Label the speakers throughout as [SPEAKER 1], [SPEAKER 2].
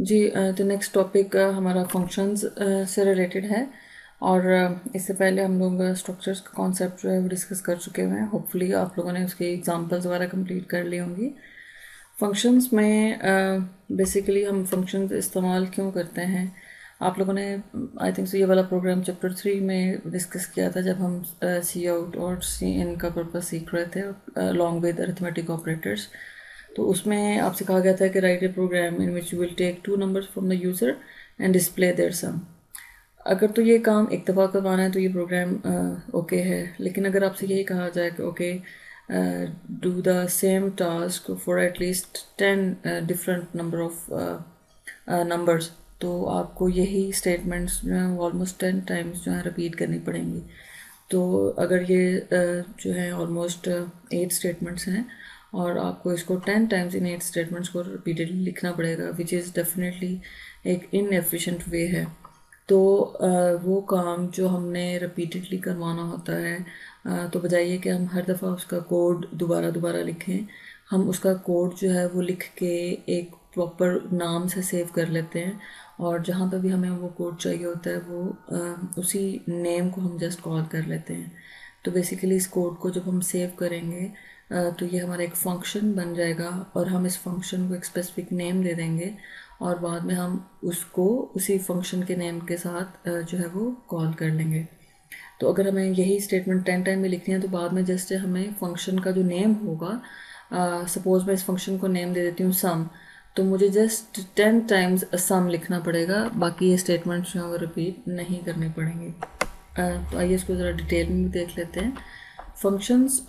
[SPEAKER 1] जी, तो next topic हमारा functions से रिलेटेड है। और इससे पहले हम लोग स्ट्रक्चर्स का कॉन्सेप्ट जो है वो डिस्कस कर चुके हुए हैं। होपफुली आप लोगों ने उसके एग्जांपल्स वगैरह कंप्लीट कर ली होंगी। फंक्शंस में बेसिकली हम फंक्शंस इस्तेमाल क्यों करते हैं, आप लोगों ने आई थिंक सो ये वाला प्रोग्राम चैप्टर 3 में डिस्कस किया था, जब हम सी आउट और सी इन का पर्पस सीख रहे थे अलॉन्ग विद अरिथमेटिक ऑपरेटर्स। तो उसमें आपसे कहा गया था कि write a program in which you will take two numbers from the user and display their sum. अगर तो ये काम एक दफ़ा करवाना है तो ये प्रोग्राम ओके है, लेकिन अगर आपसे यही कहा जाए कि okay do the same task for at least 10 different number of numbers, तो आपको यही स्टेटमेंट्स जो हैं ऑलमोस्ट 10 टाइम्स जो है रिपीट करनी पड़ेंगी। तो अगर ये जो है ऑलमोस्ट 8 स्टेटमेंट्स हैं और आपको इसको 10 टाइम्स इन 8 स्टेटमेंट्स को रिपीटेडली लिखना पड़ेगा, विच इज़ डेफिनेटली एक इनएफिशिएंट वे है। तो वो काम जो हमने रिपीटेडली करवाना होता है, तो बजाय ये कि हम हर दफ़ा उसका कोड दोबारा दोबारा लिखें, हम उसका कोड जो है वो लिख के एक प्रॉपर नाम से सेव कर लेते हैं। और जहाँ पर भी हमें वो कोड चाहिए होता है वो उसी नेम को हम जस्ट कॉल कर लेते हैं। तो बेसिकली इस कोड को जब हम सेव करेंगे तो ये हमारा एक फंक्शन बन जाएगा और हम इस फंक्शन को एक स्पेसिफिक नेम दे देंगे और बाद में हम उसको उसी फंक्शन के नेम के साथ जो है वो कॉल कर लेंगे। तो अगर हमें यही स्टेटमेंट 10 टाइम में लिखनी है तो बाद में जस्ट हमें फंक्शन का जो नेम होगा, सपोज मैं इस फंक्शन को नेम दे देती हूँ सम, तो मुझे जस्ट 10 टाइम्स सम लिखना पड़ेगा, बाकी ये स्टेटमेंट जो है वो रिपीट नहीं करने पड़ेंगे। तो आइए इसको ज़रा डिटेल में भी देख लेते हैं। फंक्शंस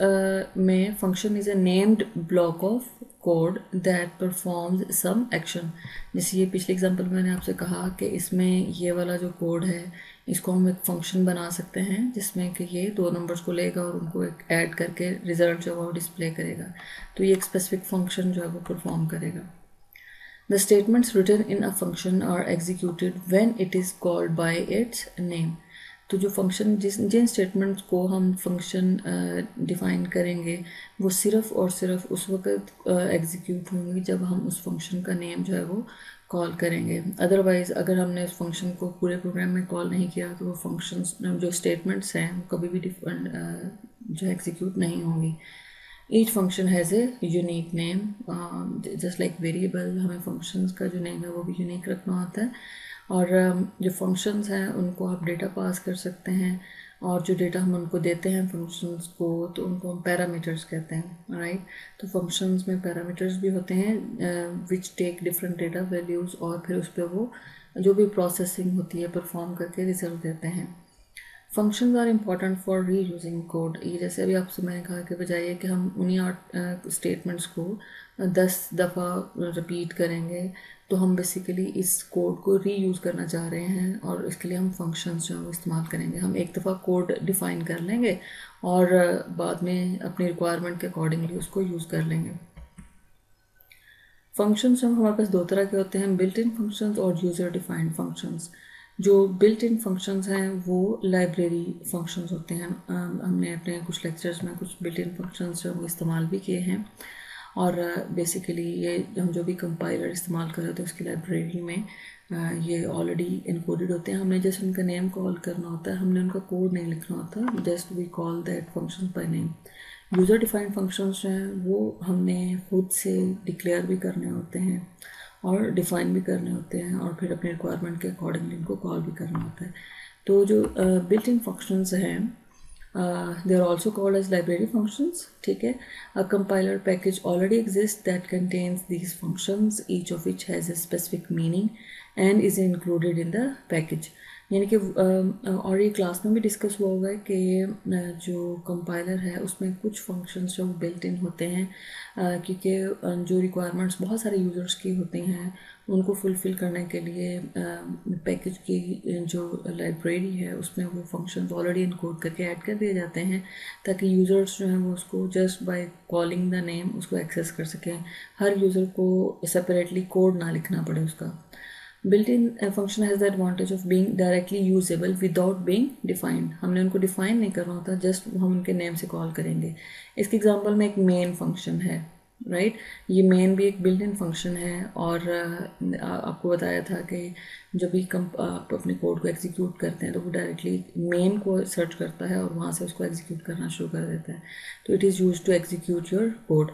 [SPEAKER 1] में function is a named block of code that performs some action. जैसे ये पिछले एग्जांपल में मैंने आपसे कहा कि इसमें ये वाला जो कोड है इसको हम एक फंक्शन बना सकते हैं जिसमें कि ये 2 नंबर्स को लेगा और उनको एक ऐड करके रिजल्ट जो है वो डिस्प्ले करेगा। तो ये एक स्पेसिफिक फंक्शन जो है वो परफॉर्म करेगा। The statements written in a function are executed when it is called by its name. तो जो फंक्शन जिन स्टेटमेंट्स को हम फंक्शन डिफाइन करेंगे वो सिर्फ और सिर्फ उस वक्त एग्जीक्यूट होंगी जब हम उस फंक्शन का नेम जो है वो कॉल करेंगे। अदरवाइज़ अगर हमने उस फंक्शन को पूरे प्रोग्राम में कॉल नहीं किया तो वो फंक्शंस जो स्टेटमेंट्स हैं वो कभी भी जो एग्जीक्यूट नहीं होंगी। Each function has a unique name, just like variable, हमें फंक्शंस का जो नेम है वो भी यूनिक रखना होता है। और जो फंक्शंस हैं उनको आप डेटा पास कर सकते हैं और जो डेटा हम उनको देते हैं फंक्शंस को तो उनको हम पैरामीटर्स कहते हैं, राइट। तो फंक्शंस में पैरामीटर्स भी होते हैं which take different data values और फिर उस पर वो जो भी प्रोसेसिंग होती है परफॉर्म करके रिजल्ट देते हैं। Functions are important for reusing code. ये जैसे अभी आपसे मैंने कहा कि बजाय कि हम उन्हीं 8 स्टेटमेंट्स को 10 दफ़ा रिपीट करेंगे, तो हम बेसिकली इस कोड को री यूज़ करना चाह रहे हैं और इसके लिए हम फंक्शंस जो है वो इस्तेमाल करेंगे। हम एक दफ़ा कोड डिफ़ाइन कर लेंगे और बाद में अपनी रिक्वायरमेंट के अकॉर्डिंगली उसको यूज़ कर लेंगे। फंक्शंस जो हमारे पास 2 तरह के होते हैं, बिल्ट इन फंक्शंस और यूज़र डिफाइंड फंक्शंस। जो बिल्ट इन फंक्शंस हैं वो लाइब्रेरी फंक्शंस होते हैं। हमने अपने कुछ लेक्चर्स में कुछ बिल्ट इन फंक्शंस जो वो इस्तेमाल भी किए हैं और बेसिकली ये हम जो भी कंपाइलर इस्तेमाल कर रहे थे उसकी लाइब्रेरी में ये ऑलरेडी इनकोडेड होते हैं। हमने जस्ट उनका नेम कॉल करना होता है, हमने उनका कोड नहीं लिखना होता, just we call that function by name. User defined functions जो हैं वो हमने खुद से डिक्लेयर भी करने होते हैं और डिफ़ाइन भी करने होते हैं और फिर अपने रिक्वायरमेंट के अकॉर्डिंगली इनको कॉल भी करना होता है। तो जो बिल्ट इन फंक्शंस हैं they are also called as library functions, ठीक है। A compiler package already exist that contains these functions, each of which has a specific meaning and is included in the package. यानी कि और ये class में भी discuss हुआ होगा कि जो कंपाइलर है उसमें कुछ फंक्शंस जो बिल्ट इन होते हैं क्योंकि जो रिक्वायरमेंट्स बहुत सारे यूज़र्स की होती हैं उनको फुलफ़िल करने के लिए पैकेज की जो लाइब्रेरी है उसमें वो फंक्शंस ऑलरेडी इनकोड करके ऐड कर दिए जाते हैं ताकि यूज़र्स जो हैं वो उसको just by calling the name उसको एक्सेस कर सकें। हर यूज़र को सेपरेटली कोड ना लिखना पड़े उसका। Built-in function has the advantage of being directly usable without being defined। हमने उनको डिफाइन नहीं करना होता, जस्ट हम उनके नेम से कॉल करेंगे। इसके एग्जांपल में एक मेन फंक्शन है, राइट। ये मेन भी एक बिल्ट इन फंक्शन है, और आपको बताया था कि जब भी आप अपने कोड को एग्जीक्यूट करते हैं तो वो डायरेक्टली मेन को सर्च करता है और वहाँ से उसको एग्जीक्यूट करना शुरू कर देता है। तो it is use to execute your code.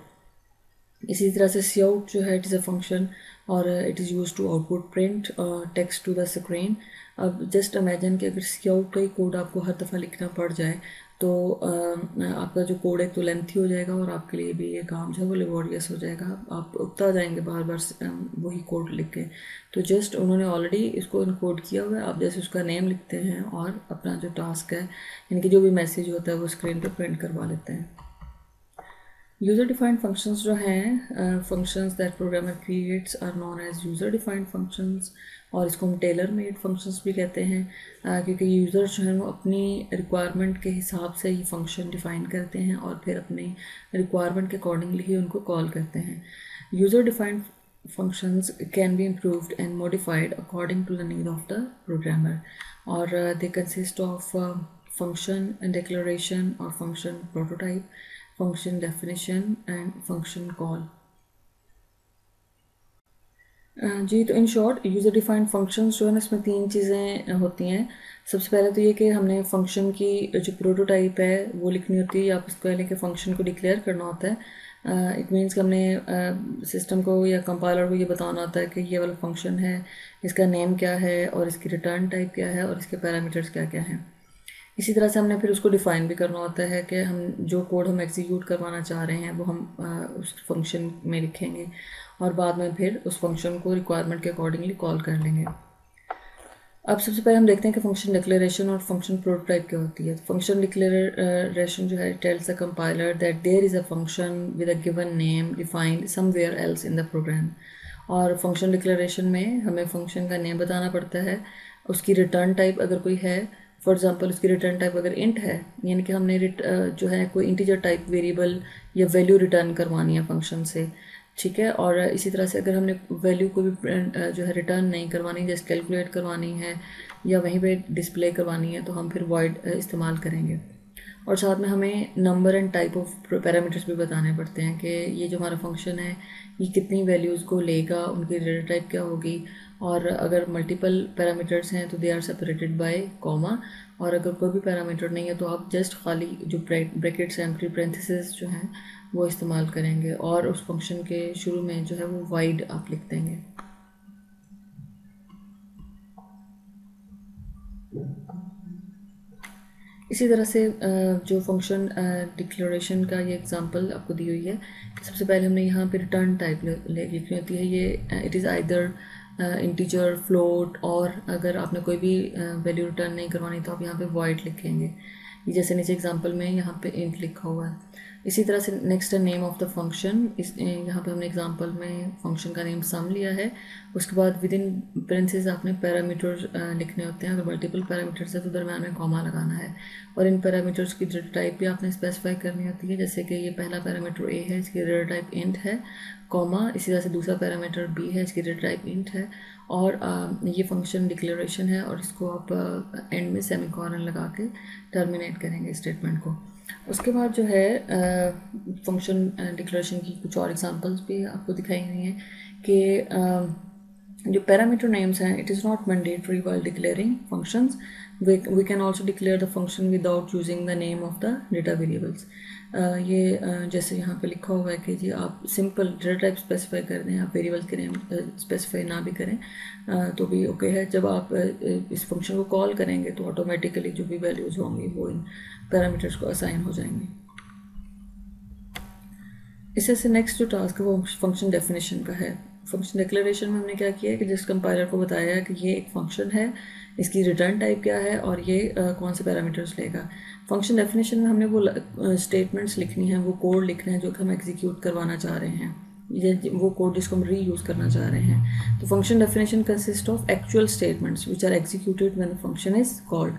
[SPEAKER 1] इसी तरह से cout जो है इट इज़ अ फंक्शन, और it is use to output print text to the screen. अब जस्ट इमेजिन कि अगर cout का ही कोड आपको हर दफ़ा लिखना पड़ जाए तो आपका जो कोड है तो लेंथी हो जाएगा, और आपके लिए भी ये काम जो है वो लेबोरियस हो जाएगा। आप उगता जाएंगे बार बार वही कोड लिख के। तो जस्ट उन्होंने ऑलरेडी इसको इनकोड किया हुआ है, आप जैसे उसका नेम लिखते हैं और अपना जो टास्क है, यानी कि जो भी मैसेज होता है वो स्क्रीन पर प्रिंट करवा लेते हैं। यूज़र डिफाइंड फंक्शंस जो हैं, functions that programmer creates are known as user defined functions, और इसको हम टेलर मेड फंक्शंस भी कहते हैं, क्योंकि यूज़र जो हैं वो अपनी रिक्वायरमेंट के हिसाब से ही फंक्शन डिफ़ाइन करते हैं और फिर अपनी रिक्वायरमेंट के अकॉर्डिंगली ही उनको कॉल करते हैं। User defined functions can be improved and modified according to the need of the programmer, or they consist of function and declaration or function prototype, function definition and function call. जी, तो in short user defined functions जो है ना, इसमें 3 चीज़ें होती हैं। सबसे पहले तो ये कि हमने फंक्शन की जो प्रोटोटाइप है वो लिखनी होती है, या उसको पहले के फंक्शन को डिक्लेयर करना होता है। इट मीन्स कि हमने सिस्टम को या कंपाइलर को ये बताना होता है कि ये वाला फंक्शन है, इसका नेम क्या है और इसकी रिटर्न टाइप क्या है और इसके पैरामीटर्स क्या क्या हैं। इसी तरह से हमने फिर उसको डिफ़ाइन भी करना होता है कि हम जो कोड हम एग्जीक्यूट करवाना चाह रहे हैं वो हम उस फंक्शन में लिखेंगे, और बाद में फिर उस फंक्शन को रिक्वायरमेंट के अकॉर्डिंगली कॉल कर लेंगे। अब सबसे पहले हम देखते हैं कि फंक्शन डिक्लेरेशन और फंक्शन प्रोटोटाइप क्या होती है। फंक्शन डिक्लेरेशन जो है tells the compiler that there is a function with a given name defined somewhere else in the program. और फंक्शन डिक्लेरेशन में हमें फंक्शन का नेम बताना पड़ता है, उसकी रिटर्न टाइप अगर कोई है, फॉर एग्जांपल उसकी रिटर्न टाइप अगर इंट है, यानी कि हमने जो है कोई इंटीजर टाइप वेरिएबल या वैल्यू रिटर्न करवानी है फंक्शन से, ठीक है। और इसी तरह से अगर हमने वैल्यू को भी जो है रिटर्न नहीं करवानी, जैसे कैलकुलेट करवानी है या वहीं पे डिस्प्ले करवानी है, तो हम फिर वॉइड इस्तेमाल करेंगे। और साथ में हमें number and type of parameters भी बताने पड़ते हैं कि ये जो हमारा फंक्शन है ये कितनी वैल्यूज़ को लेगा, उनकी डेटा टाइप क्या होगी, और अगर मल्टीपल पैरामीटर्स हैं तो they are separated by comma, और अगर कोई भी पैरामीटर नहीं है तो आप जस्ट खाली जो ब्रैकेट्स एंट्री पैरेंथेसिस जो हैं वो इस्तेमाल करेंगे, और उस फंक्शन के शुरू में जो है वो वाइड आप लिख देंगे। इसी तरह से जो फंक्शन डिक्लेरेशन का ये एग्जांपल आपको दी हुई है कि सबसे पहले हमने यहाँ पे रिटर्न टाइप लिखनी होती है। ये it is either integer, float, और अगर आपने कोई भी वैल्यू रिटर्न नहीं करवानी तो आप यहाँ पे वॉइड लिखेंगे, जैसे नीचे एग्जांपल में यहाँ पे इंट लिखा हुआ है। इसी तरह से नेक्स्ट है नेम ऑफ द फंक्शन। इस यहाँ पे हमने एग्जांपल में फंक्शन का नेम सम लिया है। उसके बाद विद इन पेरेंथेसिस आपने पैरामीटर्स लिखने होते हैं। अगर मल्टीपल पैरामीटर्स है तो दरम्यान में कॉमा लगाना है, और इन पैरामीटर्स की डेटा टाइप भी आपने स्पेसिफाई करनी होती है, जैसे कि ये पहला पैरामीटर ए है, इसकी डेटा टाइप इंट है, कॉमा। इसी तरह से दूसरा पैरामीटर बी है, इसकी डेटा टाइप इंट है, और ये फंक्शन डिक्लेरेशन है, और इसको आप एंड में सेमीकोलन लगा के टर्मिनेट करेंगे स्टेटमेंट को। उसके बाद जो है फंक्शन डिक्लेरेशन की कुछ और एग्जांपल्स भी आपको दिखाई हुई हैं कि जो पैरामीटर नेम्स हैं, it is not mandatory while declaring functions, we can also declare the function without using the name of the data variables. जैसे यहाँ पे लिखा हुआ है कि जी आप सिंपल डेटा टाइप स्पेसिफाई कर दें, आप वेरिएबल के नेम स्पेसिफाई ना भी करें तो भी ओके है। जब आप इस फंक्शन को कॉल करेंगे तो ऑटोमेटिकली जो भी वैल्यूज होंगी वो इन पैरामीटर्स को असाइन हो जाएंगे। इससे से नेक्स्ट जो टास्क है वो फंक्शन डेफिनेशन का है। फंक्शन डिक्लेरेशन में हमने क्या किया है कि जिस कंपाइलर को बताया है कि ये एक फंक्शन है, इसकी रिटर्न टाइप क्या है और ये कौन से पैरामीटर्स लेगा। फंक्शन डेफिनेशन में हमने वो स्टेटमेंट्स लिखनी है, वो कोड लिखना है जो कि हम एग्जीक्यूट करवाना चाह रहे हैं, ये वो कोड जिसको हम रीयूज़ करना चाह रहे हैं। तो function definition consist of actual statements which are executed when the function is called.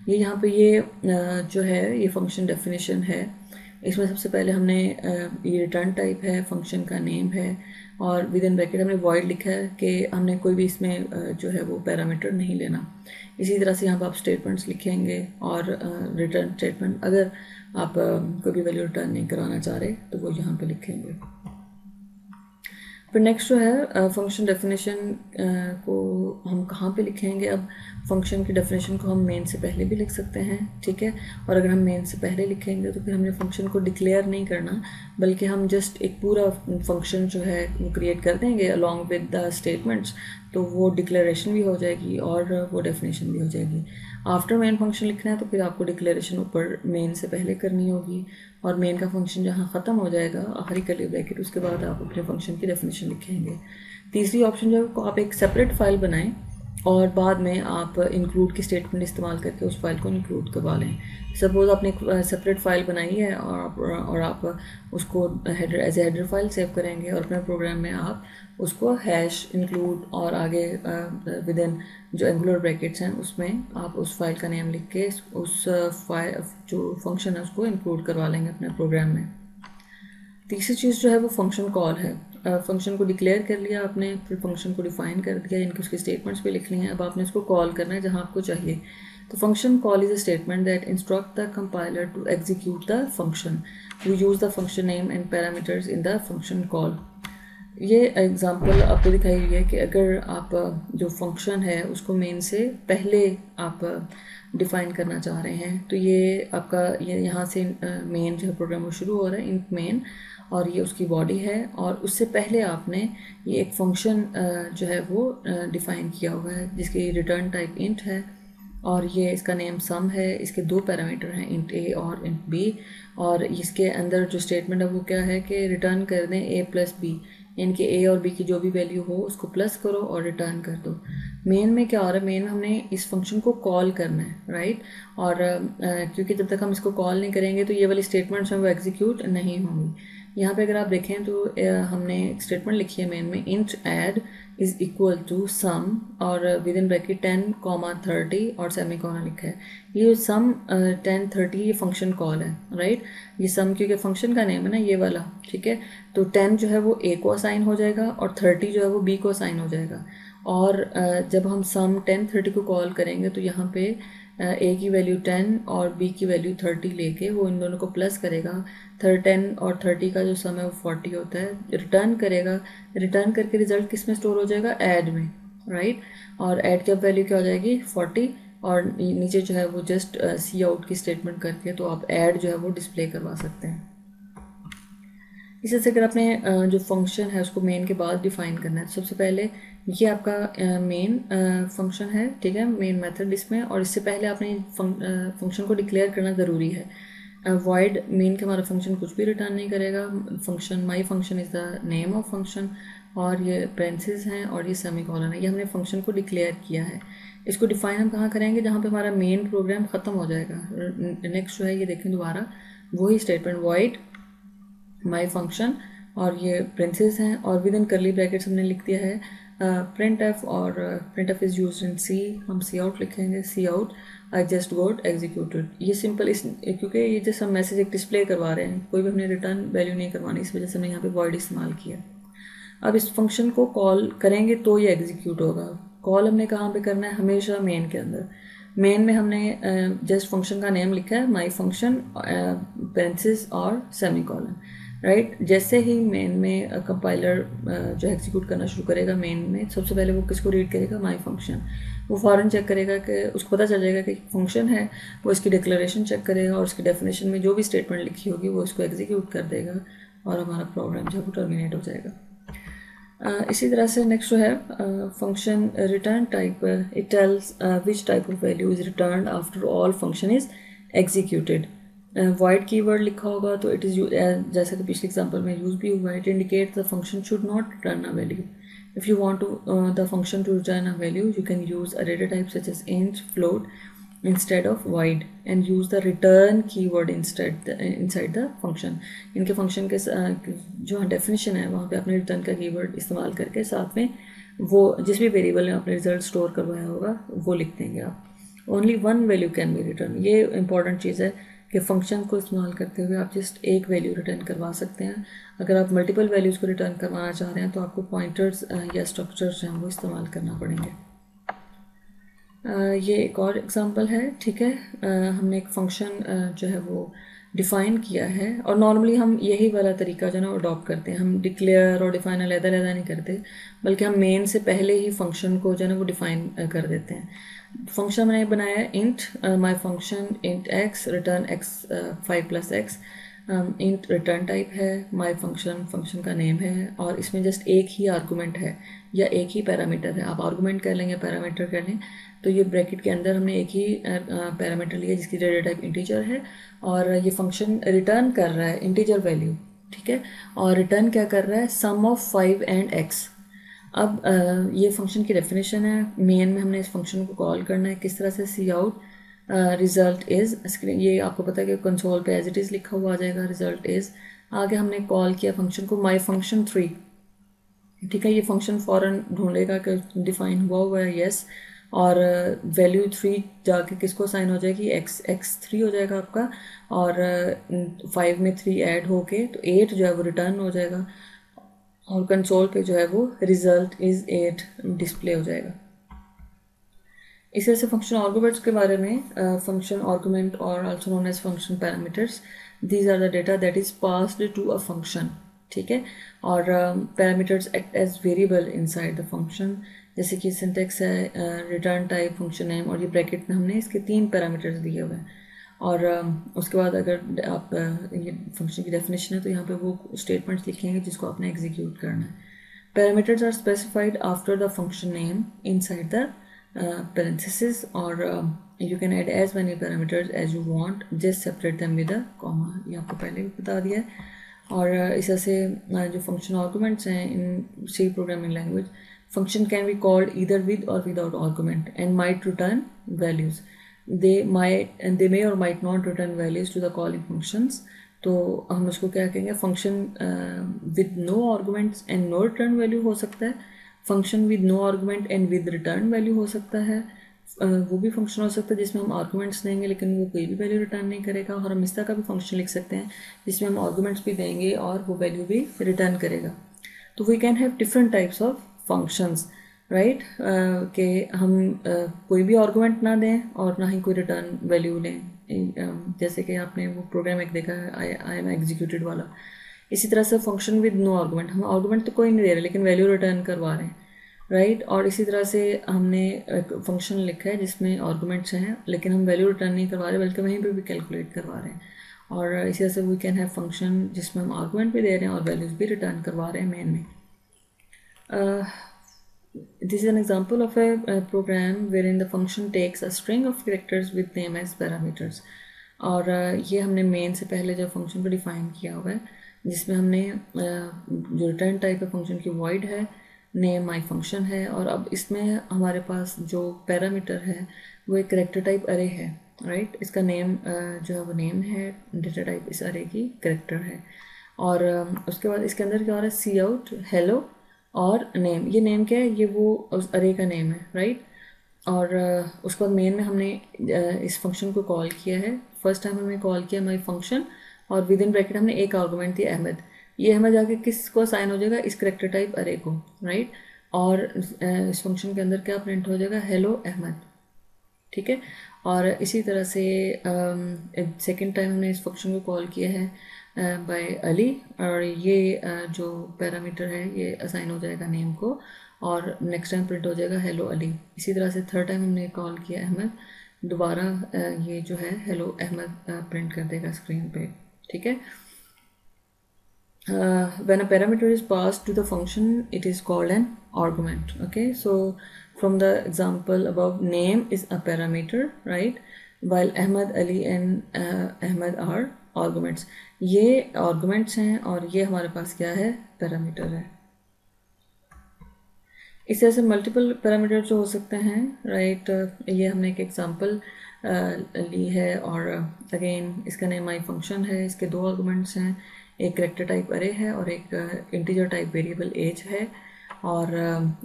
[SPEAKER 1] ये यहाँ पे ये जो है ये फंक्शन डेफिनेशन है। इसमें सबसे पहले हमने ये रिटर्न टाइप है, फंक्शन का नेम है, और विद इन ब्रैकेट हमने वॉइड लिखा है कि हमने कोई भी इसमें जो है वो पैरामीटर नहीं लेना। इसी तरह से यहाँ पर आप स्टेटमेंट्स लिखेंगे और रिटर्न स्टेटमेंट, अगर आप कोई भी वैल्यू रिटर्न नहीं कराना चाह रहे तो वो यहाँ पे लिखेंगे। फिर नेक्स्ट जो है फंक्शन डेफिनेशन को हम कहाँ पे लिखेंगे। अब फंक्शन की डेफिनेशन को हम मेन से पहले भी लिख सकते हैं, ठीक है। और अगर हम मेन से पहले लिखेंगे तो फिर हमने फंक्शन को डिक्लेयर नहीं करना, बल्कि हम जस्ट एक पूरा फंक्शन जो है वो क्रिएट कर देंगे अलॉन्ग विद द स्टेटमेंट्स, तो वो डिक्लेरेशन भी हो जाएगी और वो डेफिनेशन भी हो जाएगी। आफ्टर मेन फंक्शन लिखना है तो फिर आपको डिक्लेरेशन ऊपर मेन से पहले करनी होगी, और मेन का फंक्शन जहाँ ख़त्म हो जाएगा आखिरी कर्ली ब्रैकेट, उसके बाद आप अपने फंक्शन की डेफिनेशन लिखेंगे। तीसरी ऑप्शन जो है आप एक सेपरेट फाइल बनाएं और बाद में आप इंक्लूड की स्टेटमेंट इस्तेमाल करके उस फाइल को इंक्लूड करवा लें। सपोज़ आपने एक सेपरेट फाइल बनाई है और आप उसको header as a header file save करेंगे, और अपने प्रोग्राम में आप उसको हैश इंक्लूड और आगे विद इन जो एंगुलर ब्रैकेट्स हैं उसमें आप उस फाइल का नेम लिख के उस फाइल जो फंक्शन है उसको इंक्लूड करवा लेंगे अपने प्रोग्राम में। तीसरी चीज़ जो है वो फंक्शन कॉल है। फंक्शन को डिक्लेयर कर लिया आपने, फिर फंक्शन को डिफाइन कर दिया, इनकी उसकी स्टेटमेंट्स भी लिख ली हैं, अब आपने इसको कॉल करना है जहाँ आपको चाहिए। तो function call is a statement that instruct the compiler to execute the function. We use the function name and parameters in the function call. ये एग्जांपल आपको दिखाई हुई है कि अगर आप जो फंक्शन है उसको मेन से पहले आप डिफ़ाइन करना चाह रहे हैं, तो ये आपका ये यहाँ से मेन जो है प्रोग्राम वो शुरू हो रहा है इंट मेन, और ये उसकी बॉडी है, और उससे पहले आपने ये एक फंक्शन जो है वो डिफ़ाइन किया हुआ है जिसकी रिटर्न टाइप इंट है, और ये इसका नेम सम है। इसके दो पैरामीटर हैं इंट ए और इंट बी, और इसके अंदर जो स्टेटमेंट है वो क्या है कि रिटर्न कर दें ए प्लस बी, इनके ए और बी की जो भी वैल्यू हो उसको प्लस करो और रिटर्न कर दो। मेन में क्या हो रहा है, मेन में हमने इस फंक्शन को कॉल करना है, राइट। और क्योंकि जब तक हम इसको कॉल नहीं करेंगे तो ये वाली स्टेटमेंट्स हैं वो एग्जीक्यूट नहीं होंगी। यहाँ पे अगर आप देखें तो हमने एक स्टेटमेंट लिखी है मेन में, int add is equal to sum और विद इन ब्रैकेट 10, 30 और सेमी कॉलन लिखा है। ये सम 10, 30 ये फंक्शन कॉल है, राइट। ये सम क्योंकि फंक्शन का नेम है ना ये वाला, ठीक है। तो 10 जो है वो ए को असाइन हो जाएगा और 30 जो है वो बी को असाइन हो जाएगा। और जब हम सम 10, 30 को कॉल करेंगे तो यहाँ पे ए की वैल्यू 10 और बी की वैल्यू 30 लेके वो इन दोनों को प्लस करेगा। 10 और 30 का जो सम है वो 40 होता है, रिटर्न करेगा। रिटर्न करके रिजल्ट किस में स्टोर हो जाएगा, ऐड में, राइट। और ऐड की वैल्यू क्या हो जाएगी 40, और नीचे जो है वो जस्ट सी आउट की स्टेटमेंट करके तो आप ऐड जो है वो डिस्प्ले करवा सकते हैं। इसी से अगर आपने जो फंक्शन है उसको मेन के बाद डिफाइन करना है, तो सबसे पहले ये आपका मेन फंक्शन है, ठीक है, मेन मेथड इसमें, और इससे पहले आपने फंक्शन को डिक्लेयर करना ज़रूरी है। वॉइड मेन के हमारा फंक्शन कुछ भी रिटर्न नहीं करेगा। Function my function is the name of function, और ये पेरेंथेसिस हैं और ये सेमीकोलन है। ये हमने फंक्शन को डिक्लेयर किया है। इसको डिफाइन हम कहाँ करेंगे, जहाँ पे हमारा मेन प्रोग्राम ख़त्म हो जाएगा। नेक्स्ट जो है ये देखें दोबारा वही स्टेटमेंट, वॉइड माई फंक्शन, और ये प्रिंसेस हैं, और विद इन करली ब्रैकेट्स हमने लिख दिया है प्रिंट एफ, और print f is use in C, हम सी आउट लिखेंगे, C out I just got executed. ये सिंपल इस क्योंकि ये जैसे हम मैसेज एक डिस्प्ले करवा रहे हैं, कोई भी हमने रिटर्न वैल्यू नहीं करवानी, इस वजह से हमने यहाँ पे वॉइड इस्तेमाल किया। अब इस फंक्शन को कॉल करेंगे तो ये एग्जीक्यूट होगा। कॉल हमने कहाँ पे करना है, हमेशा मेन के अंदर। मेन में हमने जस्ट फंक्शन का नेम लिखा है माई फंक्शन पेरेंथेसिस और सेमीकोलन, राइट। जैसे ही मेन में कंपाइलर जो एग्जीक्यूट करना शुरू करेगा, मेन में सबसे पहले वो किसको रीड करेगा, माई फंक्शन। वो फ़ौरन चेक करेगा कि उसको पता चल जाएगा कि फंक्शन है, वो इसकी डिक्लेरेशन चेक करेगा और उसकी डेफिनेशन में जो भी स्टेटमेंट लिखी होगी वो इसको एग्जीक्यूट कर देगा और हमारा प्रोग्राम जो है वो टर्मिनेट हो जाएगा। इसी तरह से नेक्स्ट जो है function return type, it tells which type of value is return after all function is executed. Void keyword लिखा होगा तो इट इज़ जैसा कि पिछले एग्जांपल में यूज भी हुआ है, it indicate the function should not return a value. If you want to the function to return a value you can use a data type such as int, float instead of void and use the return keyword inside the function। इनके function के जो definition है वहाँ पे आपने return का keyword इस्तेमाल करके साथ में वो जिस भी वेरिएबल में आपने रिजल्ट स्टोर करवाया होगा वो लिख देंगे आप। Only one value can be return, ये इंपॉर्टेंट चीज़ है कि फंक्शन को इस्तेमाल करते हुए आप जस्ट एक वैल्यू रिटर्न करवा सकते हैं। अगर आप मल्टीपल वैल्यूज़ को रिटर्न करवाना चाह रहे हैं तो आपको पॉइंटर्स या स्ट्रक्चर्स हैं वो इस्तेमाल करना पड़ेंगे। ये एक और एग्जांपल है, ठीक है। हमने एक फंक्शन जो है वो डिफ़ाइन किया है, और नॉर्मली हम यही वाला तरीका जो है ना अडॉप्ट करते हैं, हम डिक्लेयर और डिफ़ाइन अलग-अलग नहीं करते, बल्कि हम मेन से पहले ही फंक्शन को जो है ना वो डिफ़ाइन कर देते हैं। फंक्शन मैंने बनाया है इंट माई function int x return x 5+x, int return type है, माई फंक्शन का नेम है, और इसमें जस्ट एक ही आर्गूमेंट है या एक ही पैरामीटर है। आप आर्गूमेंट कर लेंगे, पैरामीटर कर लें, तो ये ब्रैकेट के अंदर हमने एक ही पैरामीटर लिया जिसकी डेटा टाइप इंटीजर है, और ये फंक्शन रिटर्न कर रहा है इंटीजर वैल्यू, ठीक है। और रिटर्न क्या कर रहा है, सम ऑफ 5 एंड x। अब ये फंक्शन की डेफिनेशन है, मेन में हमने इस फंक्शन को कॉल करना है किस तरह से, सी आउट रिजल्ट इज़, ये आपको पता है कि कंसोल पे एज इट इज़ लिखा हुआ आ जाएगा, रिजल्ट इज़। आगे हमने कॉल किया फंक्शन को माई फंक्शन 3, ठीक है। ये फंक्शन फ़ौरन ढूंढेगा कि डिफाइन हुआ है, यस, और वैल्यू 3 जाके किसको साइन हो जाएगी, x3 हो जाएगा आपका, और 5 में 3 ऐड होके तो 8 जो है वो रिटर्न हो जाएगा, और कंसोल पे जो है वो रिजल्ट इज़ 8 डिस्प्ले हो जाएगा। इसी तरह से फंक्शन आर्गुमेंट्स के बारे में, फंक्शन आर्गुमेंट और also known as function parameters, these are the data that is passed to a function, ठीक है। और parameters act as variable inside the function, जैसे कि सिंटेक्स है, रिटर्न टाइप, फंक्शन नेम, और ये ब्रैकेट में हमने इसके 3 पैरामीटर्स दिए हुए हैं। और उसके बाद अगर आप ये फंक्शन की डेफिनेशन है तो यहाँ पे वो स्टेटमेंट्स लिखेंगे जिसको आपने एग्जीक्यूट करना है। Parameters are specified after the function name inside the parenthesis, or you can add as many parameters as you want, just separate them with a comma, ये आपको पहले भी बता दिया है। और इस तरह से जो फंक्शन आर्गूमेंट्स हैं in C programming language, function can be called either with और without argument and might return values, they may or might not return values to the calling functions। तो हम उसको क्या कहेंगे, function with no arguments and no return value हो सकता है, function with no argument and with return value हो सकता है, वो भी फंक्शन हो सकता है जिसमें हम आर्गूमेंट्स देंगे लेकिन वो कोई भी वैल्यू रिटर्न नहीं करेगा, और हम इस तरह का भी फंक्शन लिख सकते हैं जिसमें हम आर्गूमेंट्स भी देंगे और वो वैल्यू भी रिटर्न करेगा। तो we can have different types of functions, right, कि हम कोई भी आर्गूमेंट ना दें और ना ही कोई रिटर्न वैल्यू लें, जैसे कि आपने वो प्रोग्राम एक देखा है आई एम एग्जीक्यूटेड वाला। इसी तरह से फंक्शन विद नो आर्गूमेंट, हम आर्गूमेंट तो कोई नहीं दे रहे लेकिन वैल्यू रिटर्न करवा रहे हैं, राइट। और इसी तरह से हमने एक फंक्शन लिखा है जिसमें आर्गूमेंट्स हैं लेकिन हम वैल्यू रिटर्न नहीं करवा रहे बल्कि वहीं पे भी कैलकुलेट करवा रहे हैं। और इसी तरह से वी कैन हैव फंक्शन जिसमें हम आर्गूमेंट भी दे रहे हैं और वैल्यूज भी रिटर्न करवा रहे हैं मेन में। This is an example of a program wherein the function takes a string of characters with name as parameters। और ये हमने मेन से पहले जो फंक्शन को डिफाइन किया हुआ है जिसमें हमने जो रिटर्न टाइप है फंक्शन की void है, नेम माई फंक्शन है, और अब इसमें हमारे पास जो पैरामीटर है वो एक करेक्टर टाइप अरे है, राइट। इसका नेम जो है वो नेम है, डेटा टाइप इस अरे की करेक्टर है। और उसके बाद इसके अंदर क्या हो रहा है, सी आउट हेलो और नेम, ये नेम क्या है, ये वो उस अरे का नेम है, राइट। और उसके बाद मेन में हमने इस फंक्शन को कॉल किया है, फर्स्ट टाइम हमने कॉल किया माई फंक्शन, और विद इन ब्रैकेट हमने एक आर्गूमेंट दिया अहमद, ये अहमद जाके किसको असाइन हो जाएगा, इस करेक्टर टाइप अरे को, राइट। और इस फंक्शन के अंदर क्या प्रिंट हो जाएगा, हेलो अहमद, ठीक है। और इसी तरह से सेकेंड टाइम हमने इस फंक्शन को कॉल किया है बाय अली, और ये जो पैरामीटर है ये असाइन हो जाएगा नेम को, और नेक्स्ट टाइम प्रिंट हो जाएगा हेलो अली। इसी तरह से थर्ड टाइम हमने कॉल किया अहमद, दोबारा ये जो है हेलो अहमद प्रिंट कर देगा स्क्रीन पे, ठीक है। When a parameter is passed to the function it is called an argument, okay। So from the example above, name is a parameter, right, while Ahmad, Ali and Ahmad are arguments। ये arguments हैं और ये हमारे पास क्या है, parameter है। इस तरह से मल्टीपल पैरामीटर जो हो सकते हैं, राइट, ये हमने एक एग्जांपल ली है, और अगेन इसका नेम माई फंक्शन है, इसके 2 आर्गुमेंट्स हैं, एक करेक्टर टाइप अरे है और एक इंटीजर टाइप वेरिएबल एज है। और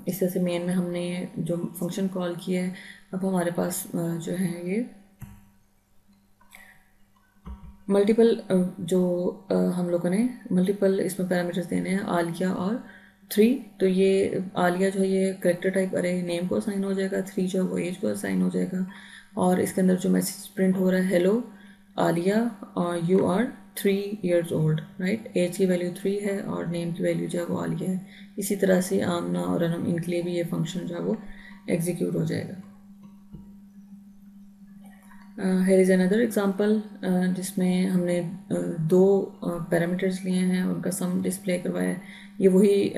[SPEAKER 1] इस तरह से मेन में हमने जो फंक्शन कॉल किया है, अब हमारे पास जो है ये मल्टीपल जो हम लोगों ने मल्टीपल इसमें पैरामीटर्स देने हैं, आलिया और 3। तो ये आलिया जो है ये करेक्टर टाइप अरे नेम को असाइन हो जाएगा, 3 जो है वो एज को असाइन हो जाएगा, और इसके अंदर जो मैसेज प्रिंट हो रहा है हेलो आलिया और you are 3 years old, right. Age की वैल्यू 3 है और नेम की वैल्यू जो है वो आलिया है। इसी तरह से आमना और अनम, इनके लिए भी ये फंक्शन जो है वो एग्जीक्यूट हो जाएगा। हेयर इज़ अनदर एग्जांपल जिसमें हमने दो पैरामीटर्स लिए हैं, उनका सम डिस्प्ले करवाया है। ये वही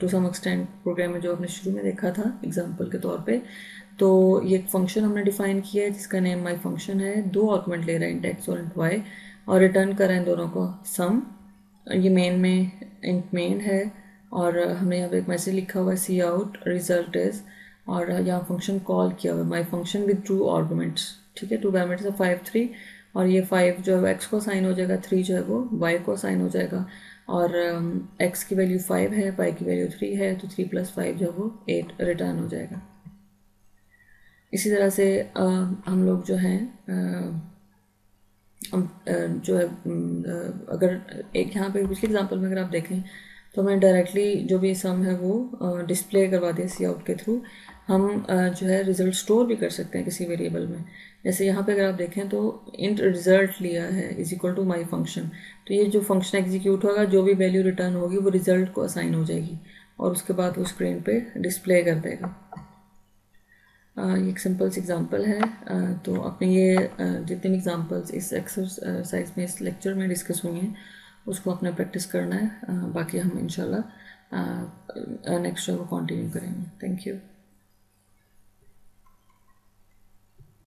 [SPEAKER 1] टू सम एक्सटेंट प्रोग्राम में जो आपने शुरू में देखा था एग्जांपल के तौर पे। तो ये एक फंक्शन हमने डिफाइन किया है जिसका नेम माई फंक्शन है। दो आर्गुमेंट ले रहा है, इंट एक्स और इंट वाई, और रिटर्न कर रहे हैं दोनों को सम। ये मेन में इंट मेन है, और हमने यहाँ पे एक मैसेज लिखा हुआ है सी आउट रिजल्ट इज, और यहाँ फंक्शन कॉल किया हुआ है माई फंक्शन विद टू आर्गुमेंट्स। ठीक है, टू पैरामीटर्स है 5 3, और ये 5 जो है एक्स को साइन हो जाएगा, 3 जो है वो वाई को साइन हो जाएगा। और एक्स की वैल्यू 5 है, वाई की वैल्यू 3 है, तो 3 + 5 जो है वो 8 रिटर्न हो जाएगा। इसी तरह से हम लोग जो हैं जो है अगर एक यहाँ पे पिछले एग्जांपल में अगर आप देखें तो मैंने डायरेक्टली जो भी सम है वो डिस्प्ले करवा दिया सी आउट के थ्रू। हम जो है रिजल्ट स्टोर भी कर सकते हैं किसी वेरिएबल में। जैसे यहाँ पे अगर आप देखें तो इंट रिजल्ट लिया है is equal to my function, तो ये जो फंक्शन एग्जीक्यूट होगा, जो भी वैल्यू रिटर्न होगी वो रिजल्ट को असाइन हो जाएगी और उसके बाद वो स्क्रीन पे डिस्प्ले कर देगा। ये एक सिंपल सी एग्जांपल है। तो अपने ये जितने भी एग्जांपल्स इस एक्सरसाइज में, इस लेक्चर में डिस्कस हुई हैं, उसको अपने प्रैक्टिस करना है। बाकी हम इंशाल्लाह नेक्स्ट जो कंटिन्यू करेंगे। Thank you.